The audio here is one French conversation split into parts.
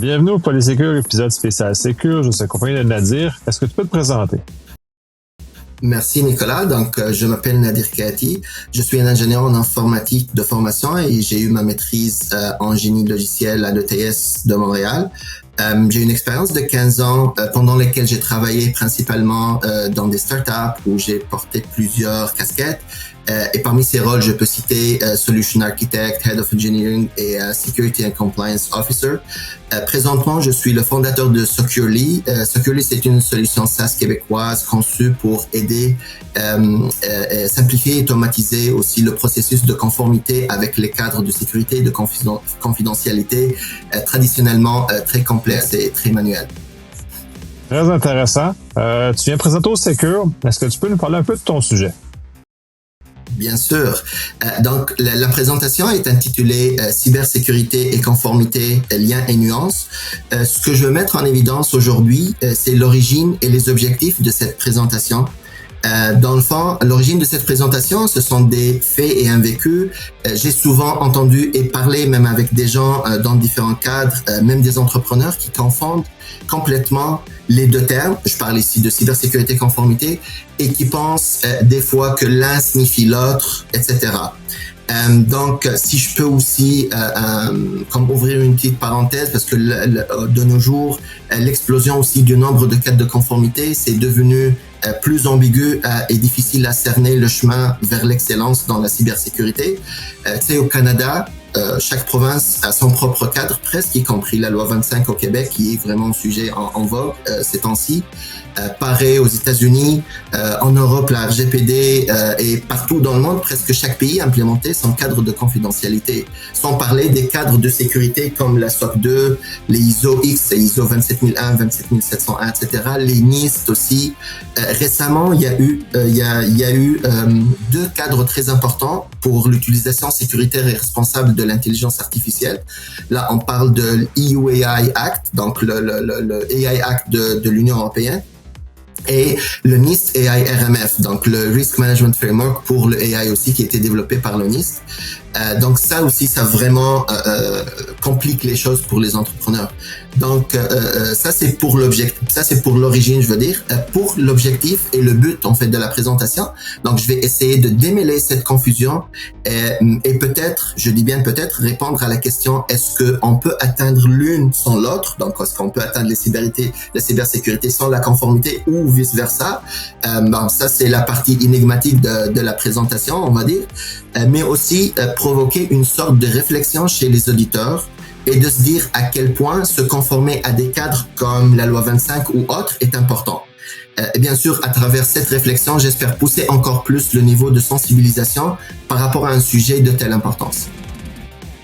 Bienvenue au Polysécure, épisode spécial Sécure. Je suis accompagné de Nadir. Est-ce que tu peux te présenter? Merci Nicolas. Je m'appelle Nadir Kati. Je suis un ingénieur en informatique de formation et j'ai eu ma maîtrise en génie logiciel à l'ETS de Montréal. J'ai une expérience de 15 ans pendant lesquelles j'ai travaillé principalement dans des startups où j'ai porté plusieurs casquettes. Et parmi ces rôles, je peux citer Solution Architect, Head of Engineering et Security and Compliance Officer. Présentement, je suis le fondateur de Securely. Securely, c'est une solution SaaS québécoise conçue pour aider, simplifier et automatiser aussi le processus de conformité avec les cadres de sécurité et de confidentialité traditionnellement très complexes et très manuels. Très intéressant. Tu viens présenter au Sécure. Est-ce que tu peux nous parler un peu de ton sujet? Bien sûr. La présentation est intitulée Cybersécurité et conformité, liens et nuances. Ce que je veux mettre en évidence aujourd'hui, c'est l'origine et les objectifs de cette présentation. Dans le fond, l'origine de cette présentation, ce sont des faits et un vécu. J'ai souvent entendu et parlé même avec des gens dans différents cadres, même des entrepreneurs qui confondent complètement les deux termes. Je parle ici de cybersécurité conformité et qui pensent des fois que l'un signifie l'autre, etc. Si je peux aussi comme ouvrir une petite parenthèse, parce que de nos jours, l'explosion aussi du nombre de cadres de conformité, c'est devenu plus ambigu et difficile à cerner le chemin vers l'excellence dans la cybersécurité. Tu sais, au Canada, chaque province a son propre cadre, presque, y compris la loi 25 au Québec, qui est vraiment un sujet en vogue ces temps-ci. Pareil aux États-Unis, en Europe, la RGPD et partout dans le monde, presque chaque pays a implémenté son cadre de confidentialité. Sans parler des cadres de sécurité comme la SOC 2, les ISO X, les ISO 27001, 27701, etc. Les NIST aussi. Récemment, il y a eu deux cadres très importants pour l'utilisation sécuritaire et responsable de l'intelligence artificielle. Là, on parle de l'EU AI Act, donc le AI Act de l'Union européenne, et le NIST AI RMF, donc le Risk Management Framework pour le AI aussi, qui a été développé par le NIST. Donc ça aussi, ça vraiment complique les choses pour les entrepreneurs. Ça c'est pour l'objectif, ça c'est pour l'origine, je veux dire. Pour l'objectif et le but en fait de la présentation, donc je vais essayer de démêler cette confusion et peut-être, je dis bien peut-être, répondre à la question: est-ce que on peut atteindre l'une sans l'autre? Donc est-ce qu'on peut atteindre la cybersécurité sans la conformité ou vice versa? Ça c'est la partie énigmatique de la présentation, on va dire, mais aussi provoquer une sorte de réflexion chez les auditeurs et de se dire à quel point se conformer à des cadres comme la loi 25 ou autre est important. Et bien sûr, à travers cette réflexion, j'espère pousser encore plus le niveau de sensibilisation par rapport à un sujet de telle importance.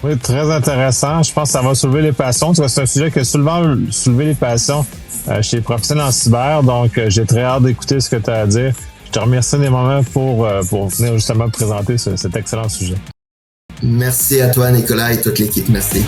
Oui, très intéressant. Je pense que ça va soulever les passions. C'est un sujet qui a souvent soulevé les passions chez les professionnels en cyber. Donc, j'ai très hâte d'écouter ce que tu as à dire. Je te remercie des moments pour venir justement présenter cet excellent sujet. Merci à toi, Nicolas, et toute l'équipe. Merci.